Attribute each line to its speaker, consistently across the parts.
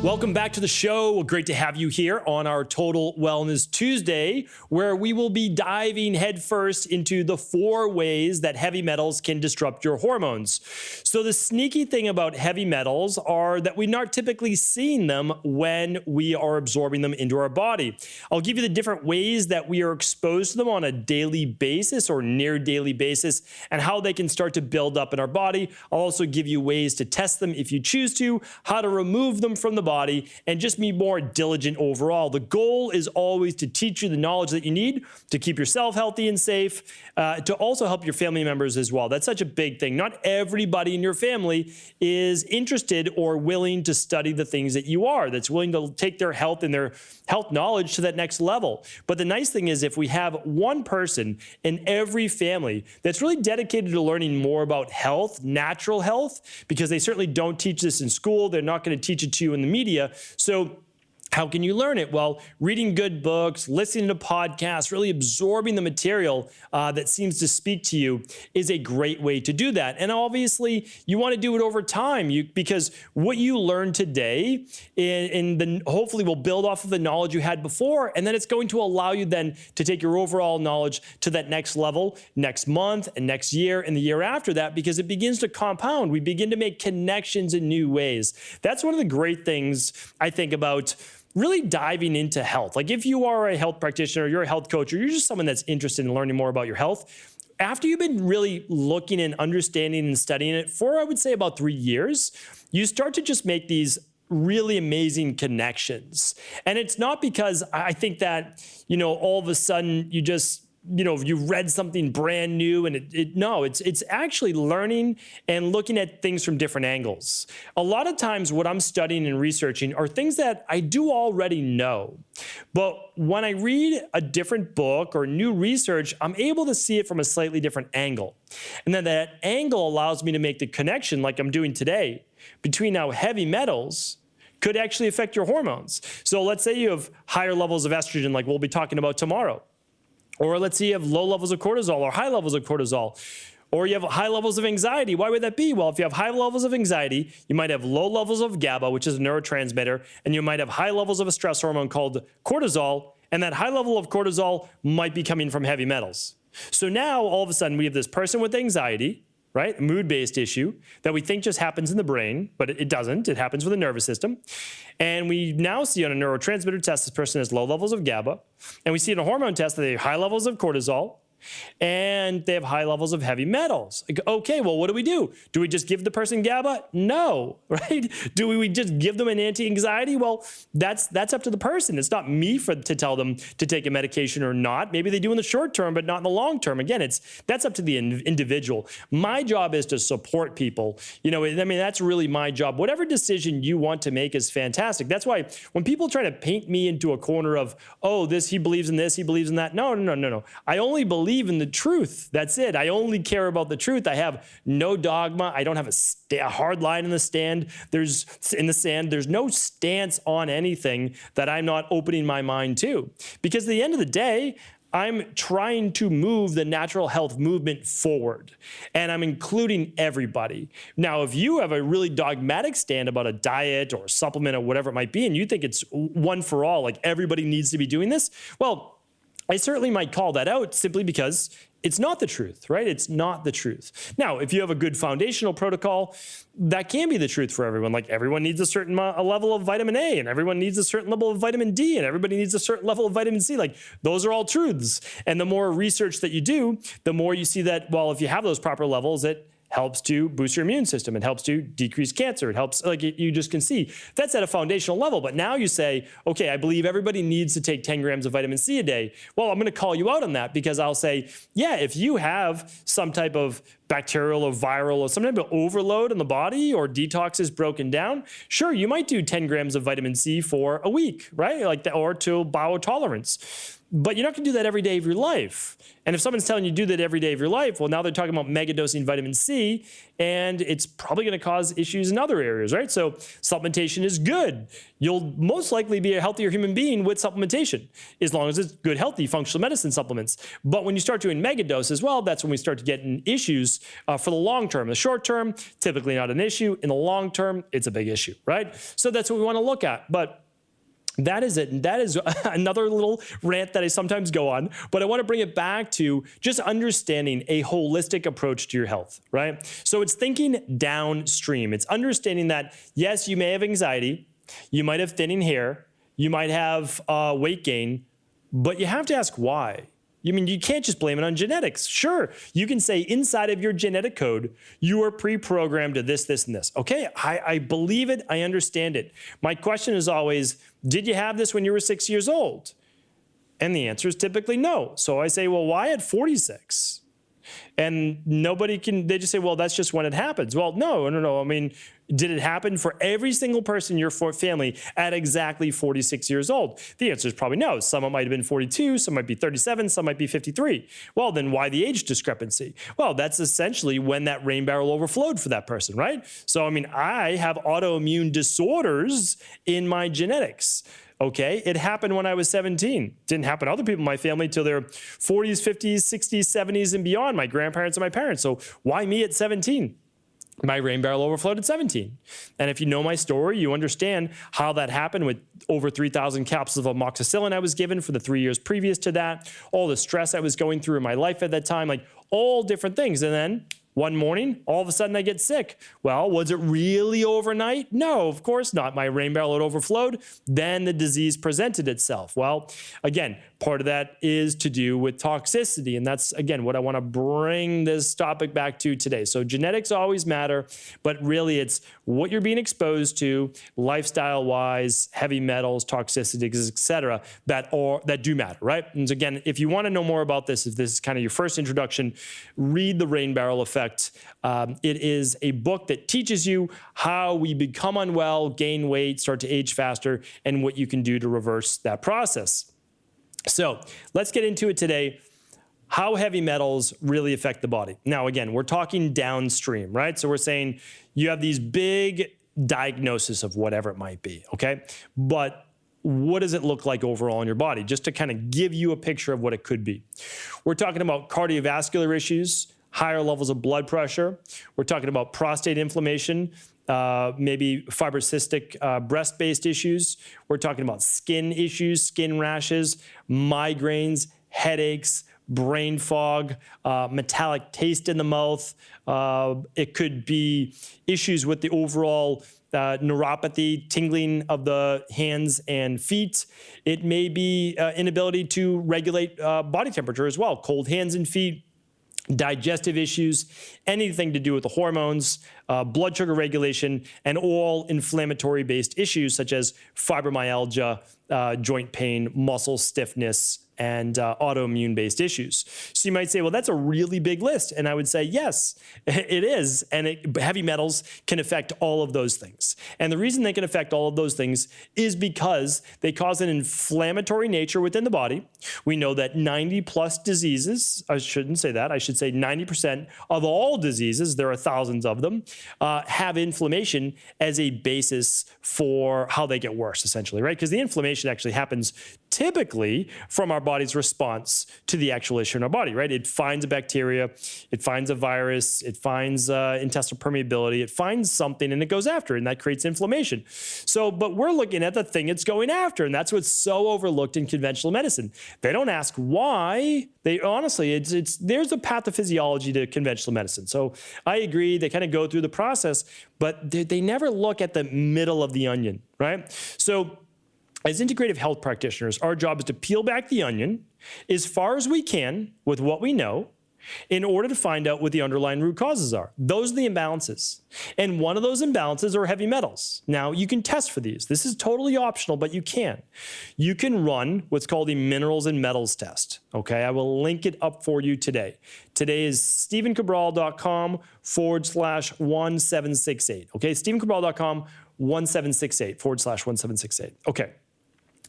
Speaker 1: Welcome back to the show. Great to have you here on our Total Wellness Tuesday, where we will be diving headfirst into the 4 ways that heavy metals can disrupt your hormones. So the sneaky thing about heavy metals are that we're not typically seeing them when we are absorbing them into our body. I'll give you the different ways that we are exposed to them on a daily basis or near daily basis and how they can start to build up in our body. I'll also give you ways to test them if you choose to, how to remove them from the body, and just be more diligent overall. The goal is always to teach you the knowledge that you need to keep yourself healthy and safe, to also help your family members as well. That's such a big thing. Not everybody in your family is interested or willing to study the things that you are, that's willing to take their health and their health knowledge to that next level. But the nice thing is if we have one person in every family that's really dedicated to learning more about health, natural health, because they certainly don't teach this in school, they're not going to teach it to you in the media. So how can you learn it? Well, reading good books, listening to podcasts, really absorbing the material that seems to speak to you is a great way to do that. And obviously, you want to do it over time because what you learn today hopefully will build off of the knowledge you had before, and then it's going to allow you then to take your overall knowledge to that next level next month and next year and the year after that, because it begins to compound. We begin to make connections in new ways. That's one of the great things I think about really diving into health. Like if you are a health practitioner, you're a health coach, or you're just someone that's interested in learning more about your health, after you've been really looking and understanding and studying it for, I would say, about 3 years, you start to just make these really amazing connections. And it's not because I think that, all of a sudden you just, you read something brand new and no, it's actually learning and looking at things from different angles. A lot of times what I'm studying and researching are things that I do already know. But when I read a different book or new research, I'm able to see it from a slightly different angle. And then that angle allows me to make the connection, like I'm doing today, between how heavy metals could actually affect your hormones. So let's say you have higher levels of estrogen, like we'll be talking about tomorrow. Or let's say you have low levels of cortisol or high levels of cortisol. Or you have high levels of anxiety. Why would that be? Well, if you have high levels of anxiety, you might have low levels of GABA, which is a neurotransmitter, and you might have high levels of a stress hormone called cortisol, and that high level of cortisol might be coming from heavy metals. So now, all of a sudden, we have this person with anxiety, right? A mood-based issue that we think just happens in the brain, but it doesn't. It happens with the nervous system. And we now see on a neurotransmitter test this person has low levels of GABA. And we see in a hormone test that they have high levels of cortisol. And they have high levels of heavy metals. Like, okay, well, what do? Do we just give the person GABA? No, right? Do we just give them an anti-anxiety? Well, that's up to the person. It's not me to tell them to take a medication or not. Maybe they do in the short term, but not in the long term. Again, that's up to the individual. My job is to support people. That's really my job. Whatever decision you want to make is fantastic. That's why when people try to paint me into a corner of, he believes in this, he believes in that. No. I only believe in the truth. That's it. I only care about the truth. I have no dogma. I don't have a hard line in the sand. There's no stance on anything that I'm not opening my mind to. Because at the end of the day, I'm trying to move the natural health movement forward, and I'm including everybody. Now, if you have a really dogmatic stand about a diet or a supplement or whatever it might be, and you think it's one for all, like everybody needs to be doing this, well, I certainly might call that out simply because it's not the truth, right? It's not the truth. Now, if you have a good foundational protocol, that can be the truth for everyone. Like everyone needs a certain level of vitamin A, and everyone needs a certain level of vitamin D, and everybody needs a certain level of vitamin C. Like those are all truths. And the more research that you do, the more you see that, well, if you have those proper levels, it helps to boost your immune system. It helps to decrease cancer. It helps, you just can see. That's at a foundational level. But now you say, okay, I believe everybody needs to take 10 grams of vitamin C a day. Well, I'm going to call you out on that because I'll say, yeah, if you have some type of bacterial or viral or some type of overload in the body or detox is broken down, sure, you might do 10 grams of vitamin C for a week, right? Like that, or to biotolerance. But you're not going to do that every day of your life. And if someone's telling you to do that every day of your life, well, now they're talking about megadosing vitamin C, and it's probably going to cause issues in other areas, right? So supplementation is good. You'll most likely be a healthier human being with supplementation, as long as it's good, healthy, functional medicine supplements. But when you start doing megadose as well, that's when we start to get in issues for the long term. The short term, typically not an issue. In the long term, it's a big issue, right? So that's what we want to look at. But that is it. And that is another little rant that I sometimes go on, but I want to bring it back to just understanding a holistic approach to your health, right? So it's thinking downstream. It's understanding that, yes, you may have anxiety, you might have thinning hair, you might have weight gain, but you have to ask why. I mean, you can't just blame it on genetics. Sure, you can say inside of your genetic code, you are pre-programmed to this, this, and this. Okay, I believe it. I understand it. My question is always, did you have this when you were 6 years old? And the answer is typically no. So I say, well, why at 46? And nobody can, they just say, well, that's just when it happens. Well, no. I mean, did it happen for every single person in your family at exactly 46 years old? The answer is probably no. Some might have been 42, some might be 37, some might be 53. Well, then why the age discrepancy? Well, that's essentially when that rain barrel overflowed for that person, right? So, I mean, I have autoimmune disorders in my genetics. Okay, it happened when I was 17. Didn't happen to other people in my family till their 40s, 50s, 60s, 70s, and beyond, my grandparents and my parents. So why me at 17? My rain barrel overflowed at 17. And if you know my story, you understand how that happened with over 3,000 capsules of amoxicillin I was given for the 3 years previous to that, all the stress I was going through in my life at that time, like all different things. And then one morning, all of a sudden I get sick. Well, was it really overnight? No, of course not. My rain barrel had overflowed. Then the disease presented itself. Well, again, part of that is to do with toxicity. And that's, again, what I want to bring this topic back to today. So genetics always matter, but really it's what you're being exposed to, lifestyle-wise, heavy metals, toxicities, et cetera, that do matter, right? And again, if you want to know more about this, if this is kind of your first introduction, read The Rain Barrel Effect. It is a book that teaches you how we become unwell, gain weight, start to age faster, and what you can do to reverse that process. So let's get into it today. How heavy metals really affect the body. Now, again, we're talking downstream, right? So we're saying you have these big diagnoses of whatever it might be, okay? But what does it look like overall in your body? Just to kind of give you a picture of what it could be. We're talking about cardiovascular issues, higher levels of blood pressure. We're talking about prostate inflammation, maybe fibrocystic breast-based issues. We're talking about skin issues, skin rashes, migraines, headaches, brain fog, metallic taste in the mouth. It could be issues with the overall neuropathy, tingling of the hands and feet. It may be inability to regulate body temperature as well, cold hands and feet, digestive issues, anything to do with the hormones, blood sugar regulation, and all inflammatory-based issues such as fibromyalgia, joint pain, muscle stiffness, and autoimmune-based issues. So you might say, well, that's a really big list. And I would say, yes, it is. And heavy metals can affect all of those things. And the reason they can affect all of those things is because they cause an inflammatory nature within the body. We know that 90 plus diseases, I shouldn't say that, I should say 90% of all diseases, there are thousands of them, have inflammation as a basis for how they get worse, essentially, right? Because the inflammation actually happens typically from our body's response to the actual issue in our body, right? It finds a bacteria, it finds a virus, it finds intestinal permeability, it finds something and it goes after it, and that creates inflammation. So, but we're looking at the thing it's going after, and that's what's so overlooked in conventional medicine. They don't ask why. They honestly, there's a pathophysiology to conventional medicine. So I agree, they kind of go through the process, but they never look at the middle of the onion, right? So as integrative health practitioners, our job is to peel back the onion as far as we can with what we know in order to find out what the underlying root causes are. Those are the imbalances. And one of those imbalances are heavy metals. Now, you can test for these. This is totally optional, but you can. You can run what's called a minerals and metals test. Okay, I will link it up for you today. Today is stevencabral.com/1768. Okay, stevencabral.com/1768. Okay.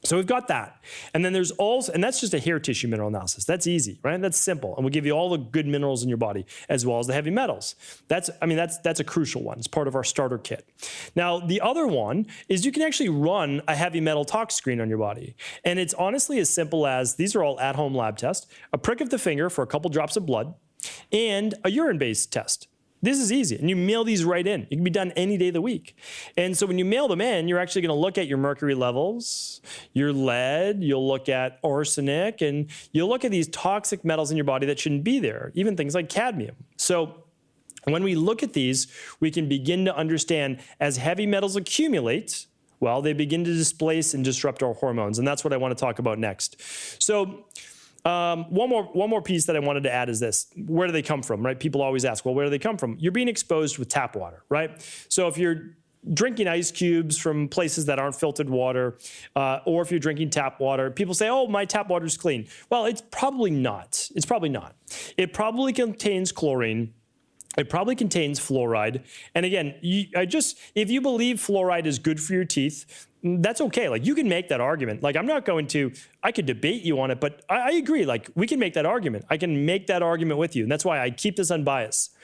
Speaker 1: So we've got that. And then there's also, and that's just a hair tissue mineral analysis. That's easy, right? That's simple. And we'll give you all the good minerals in your body as well as the heavy metals. That's a crucial one. It's part of our starter kit. Now, the other one is you can actually run a heavy metal tox screen on your body. And it's honestly as simple as, these are all at-home lab tests, a prick of the finger for a couple drops of blood, and a urine-based test. This is easy, and you mail these right in. It can be done any day of the week. And so when you mail them in, you're actually going to look at your mercury levels, your lead, you'll look at arsenic, and you'll look at these toxic metals in your body that shouldn't be there, even things like cadmium. So when we look at these, we can begin to understand as heavy metals accumulate, well, they begin to displace and disrupt our hormones, and that's what I want to talk about next. So one more piece that I wanted to add is this. Where do they come from, right? People always ask, well, where do they come from? You're being exposed with tap water, right? So if you're drinking ice cubes from places that aren't filtered water, or if you're drinking tap water, people say, oh, my tap water is clean. Well, it's probably not. It's probably not. It probably contains chlorine. It probably contains fluoride. And again, if you believe fluoride is good for your teeth, that's okay. Like, you can make that argument. Like, I could debate you on it, but I agree. Like, we can make that argument. I can make that argument with you. And that's why I keep this unbiased.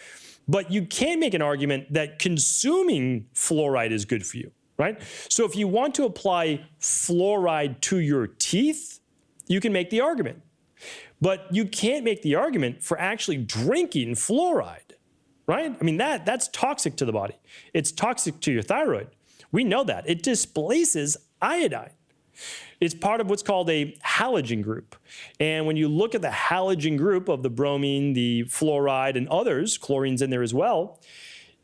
Speaker 1: But you can make an argument that consuming fluoride is good for you, right? So if you want to apply fluoride to your teeth, you can make the argument. But you can't make the argument for actually drinking fluoride. Right? I mean, that's toxic to the body. It's toxic to your thyroid. We know that. It displaces iodine. It's part of what's called a halogen group. And when you look at the halogen group of the bromine, the fluoride, and others, chlorine's in there as well,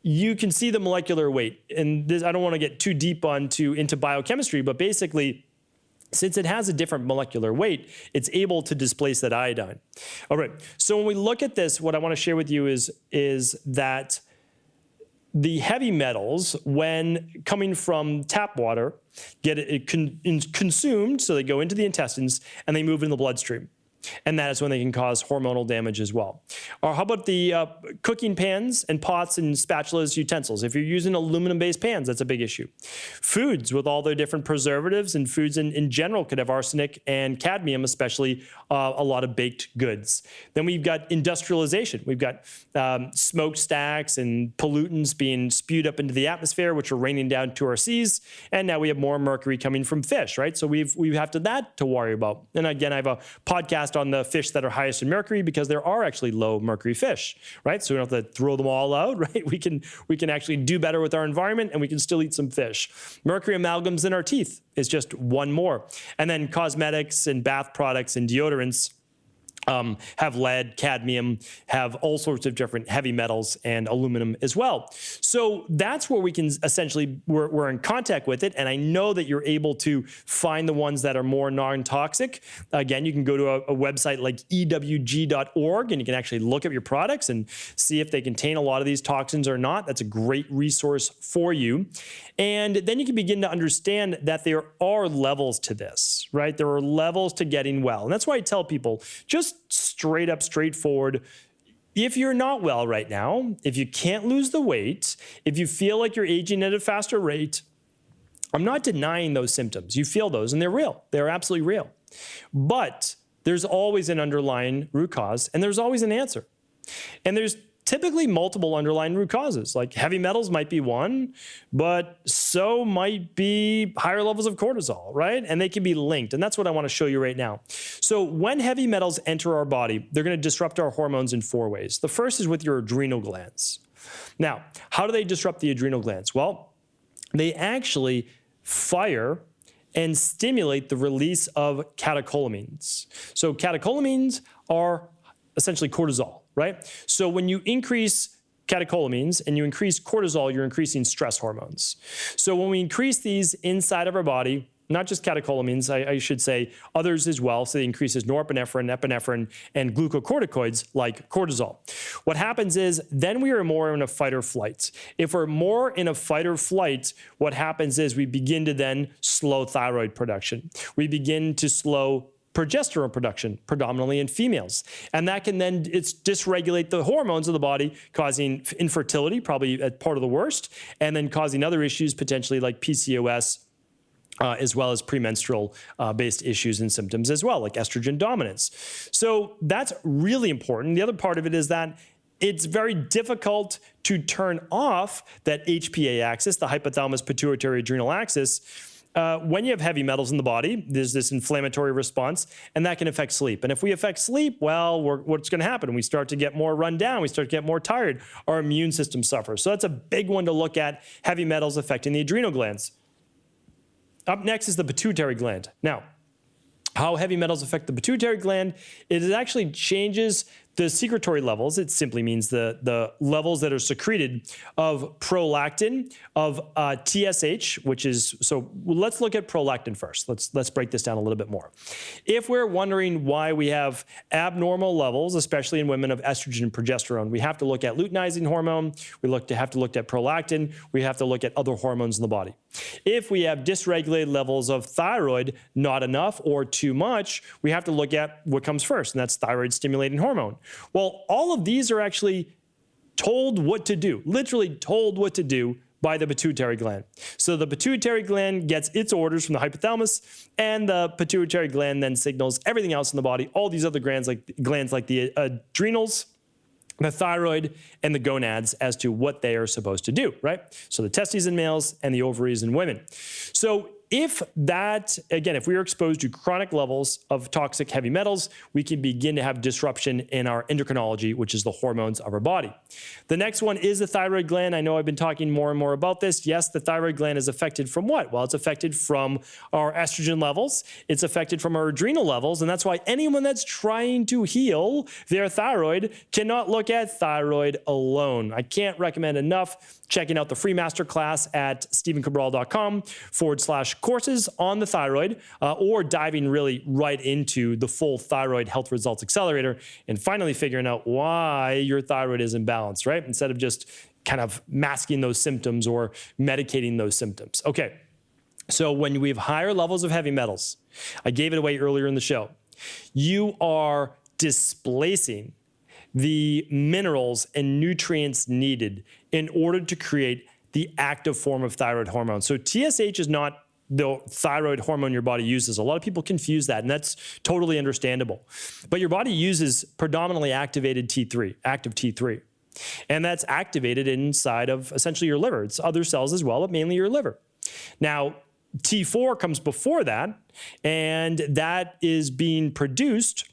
Speaker 1: you can see the molecular weight. And this, I don't want to get too deep into biochemistry, but basically, since it has a different molecular weight, it's able to displace that iodine. All right, so when we look at this, what I want to share with you is that the heavy metals, when coming from tap water, get consumed, so they go into the intestines, and they move into the bloodstream. And that is when they can cause hormonal damage as well. Or how about the cooking pans and pots and spatulas, utensils? If you're using aluminum-based pans, that's a big issue. Foods with all their different preservatives, and foods in general could have arsenic and cadmium, especially a lot of baked goods. Then we've got industrialization. We've got smokestacks and pollutants being spewed up into the atmosphere, which are raining down to our seas. And now we have more mercury coming from fish, right? So we have that to worry about. And again, I have a podcast on the fish that are highest in mercury, because there are actually low mercury fish, right? So we don't have to throw them all out, right? We can actually do better with our environment, and we can still eat some fish. Mercury amalgams in our teeth is just one more. And then cosmetics and bath products and deodorants have lead, cadmium, have all sorts of different heavy metals, and aluminum as well. So that's where we can essentially, we're in contact with it. And I know that you're able to find the ones that are more non-toxic. Again, you can go to a website like ewg.org, and you can actually look at your products and see if they contain a lot of these toxins or not. That's a great resource for you. And then you can begin to understand that there are levels to this, right? There are levels to getting well. And that's why I tell people, just straight up, straightforward, if you're not well right now, if you can't lose the weight, if you feel like you're aging at a faster rate, I'm not denying those symptoms. You feel those, and they're real. They're absolutely real. But there's always an underlying root cause, and there's always an answer. And there's typically multiple underlying root causes. Like heavy metals might be one, but so might be higher levels of cortisol, right? And they can be linked. And that's what I want to show you right now. So when heavy metals enter our body, they're going to disrupt our hormones in 4 ways. The first is with your adrenal glands. Now, how do they disrupt the adrenal glands? Well, they actually fire and stimulate the release of catecholamines. So catecholamines are essentially cortisol, right? So when you increase catecholamines and you increase cortisol, you're increasing stress hormones. So when we increase these inside of our body, not just catecholamines, I should say others as well, so it increases norepinephrine, epinephrine, and glucocorticoids like cortisol. What happens is then we are more in a fight or flight. If we're more in a fight or flight, what happens is we begin to then slow thyroid production. We begin to slow progesterone production, predominantly in females. And that can then dysregulate the hormones of the body, causing infertility, probably part of the worst, and then causing other issues, potentially like PCOS, as well as premenstrual based issues and symptoms as well, like estrogen dominance. So that's really important. The other part of it is that it's very difficult to turn off that HPA axis, the hypothalamus pituitary adrenal axis. When you have heavy metals in the body, there's this inflammatory response, and that can affect sleep. And if we affect sleep, well, what's going to happen? We start to get more run down. We start to get more tired. Our immune system suffers. So that's a big one to look at, heavy metals affecting the adrenal glands. Up next is the pituitary gland. Now, how heavy metals affect the pituitary gland, it actually changes the secretory levels. It simply means the levels that are secreted of prolactin, of TSH, which is, so let's look at prolactin first. Let's break this down a little bit more. If we're wondering why we have abnormal levels, especially in women, of estrogen and progesterone, we have to look at luteinizing hormone, we have to look at prolactin, we have to look at other hormones in the body. If we have dysregulated levels of thyroid, not enough or too much, we have to look at what comes first, and that's thyroid stimulating hormone. Well, all of these are actually told what to do, literally told what to do by the pituitary gland. So the pituitary gland gets its orders from the hypothalamus, and the pituitary gland then signals everything else in the body, all these other glands like the adrenals, the thyroid, and the gonads as to what they are supposed to do, right? So the testes in males and the ovaries in women. So if that, again, if we are exposed to chronic levels of toxic heavy metals, we can begin to have disruption in our endocrinology, which is the hormones of our body. The next one is the thyroid gland. I know I've been talking more and more about this. Yes, the thyroid gland is affected from what? Well, it's affected from our estrogen levels. It's affected from our adrenal levels. And that's why anyone that's trying to heal their thyroid cannot look at thyroid alone. I can't recommend enough checking out the free masterclass at stephencabral.com/courses on the thyroid, or diving really right into the full thyroid health results accelerator and finally figuring out why your thyroid is imbalanced, right? Instead of just kind of masking those symptoms or medicating those symptoms. Okay, so when we have higher levels of heavy metals, I gave it away earlier in the show, you are displacing the minerals and nutrients needed in order to create the active form of thyroid hormone. So TSH is not the thyroid hormone your body uses. A lot of people confuse that, and that's totally understandable. But your body uses predominantly activated T3, active T3. And that's activated inside of essentially your liver. It's other cells as well, but mainly your liver. Now, T4 comes before that, and that is being produced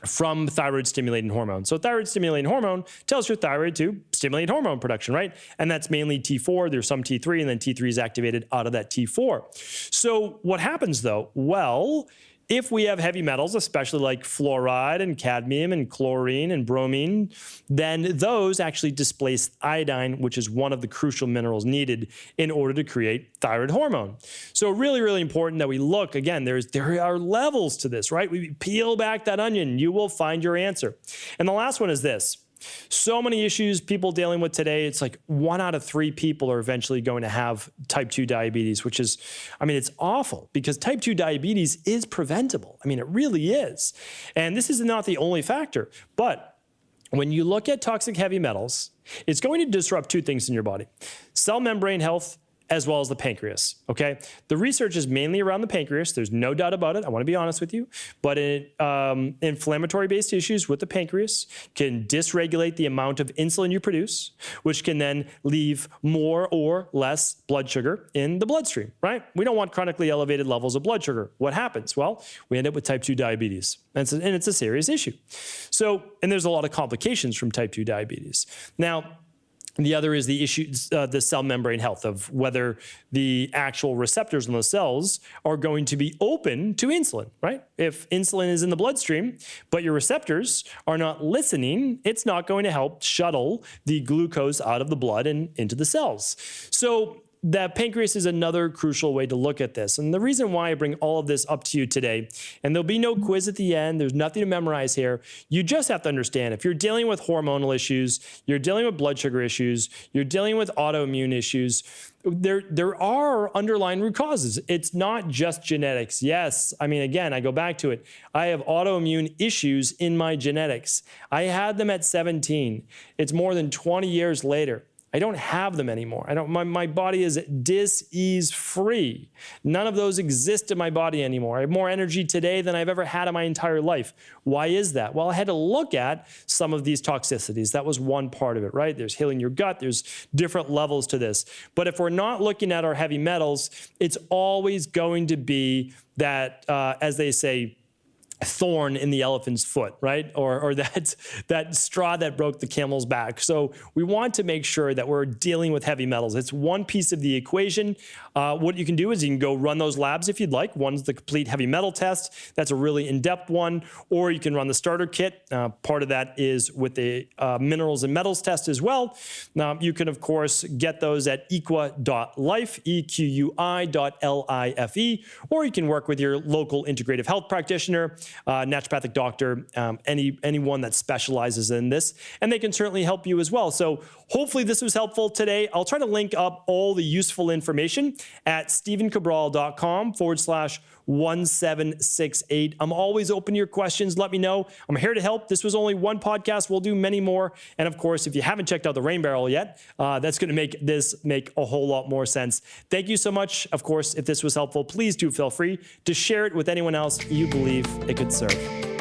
Speaker 1: from thyroid stimulating hormone. So thyroid stimulating hormone tells your thyroid to stimulate hormone production, right? And that's mainly T4. There's some T3, and then T3 is activated out of that T4. So what happens though? Well, if we have heavy metals, especially like fluoride and cadmium and chlorine and bromine, then those actually displace iodine, which is one of the crucial minerals needed in order to create thyroid hormone. So really, really important that we look, again, there are levels to this, right? We peel back that onion, you will find your answer. And the last one is this. So many issues people dealing with today. It's like 1 out of 3 people are eventually going to have type 2 diabetes, which is, I mean, it's awful because type 2 diabetes is preventable. I mean, it really is. And this is not the only factor, but when you look at toxic heavy metals, it's going to disrupt 2 things in your body: cell membrane health, as well as the pancreas, okay? The research is mainly around the pancreas. There's no doubt about it. I want to be honest with you. But inflammatory-based issues with the pancreas can dysregulate the amount of insulin you produce, which can then leave more or less blood sugar in the bloodstream, right? We don't want chronically elevated levels of blood sugar. What happens? Well, we end up with type 2 diabetes, and it's a serious issue. So, and there's a lot of complications from type 2 diabetes. Now, the other is the issue, the cell membrane health, of whether the actual receptors in the cells are going to be open to insulin, right? If insulin is in the bloodstream, but your receptors are not listening, it's not going to help shuttle the glucose out of the blood and into the cells. So the pancreas is another crucial way to look at this. And the reason why I bring all of this up to you today, and there'll be no quiz at the end, there's nothing to memorize here. You just have to understand, if you're dealing with hormonal issues, you're dealing with blood sugar issues, you're dealing with autoimmune issues, there are underlying root causes. It's not just genetics. Yes, I mean, again, I go back to it. I have autoimmune issues in my genetics. I had them at 17. It's more than 20 years later. I don't have them anymore. My body is dis-ease free. None of those exist in my body anymore. I have more energy today than I've ever had in my entire life. Why is that? Well, I had to look at some of these toxicities. That was one part of it, right? There's healing your gut. There's different levels to this. But if we're not looking at our heavy metals, it's always going to be that, as they say, thorn in the elephant's foot, right? Or that straw that broke the camel's back. So we want to make sure that we're dealing with heavy metals. It's one piece of the equation. What you can do is you can go run those labs if you'd like. One's the complete heavy metal test. That's a really in-depth one. Or you can run the starter kit. Part of that is with the minerals and metals test as well. Now, you can, of course, get those at equi.life, EQUI.LIFE, or you can work with your local integrative health practitioner, naturopathic doctor, anyone that specializes in this, and they can certainly help you as well. So hopefully this was helpful today. I'll try to link up all the useful information at stevencabral.com/1768. I'm always open to your questions. Let me know. I'm here to help. This was only one podcast. We'll do many more. And of course, if you haven't checked out the Rain Barrel yet, that's going to make this make a whole lot more sense. Thank you so much. Of course, if this was helpful, please do feel free to share it with anyone else you believe it could serve.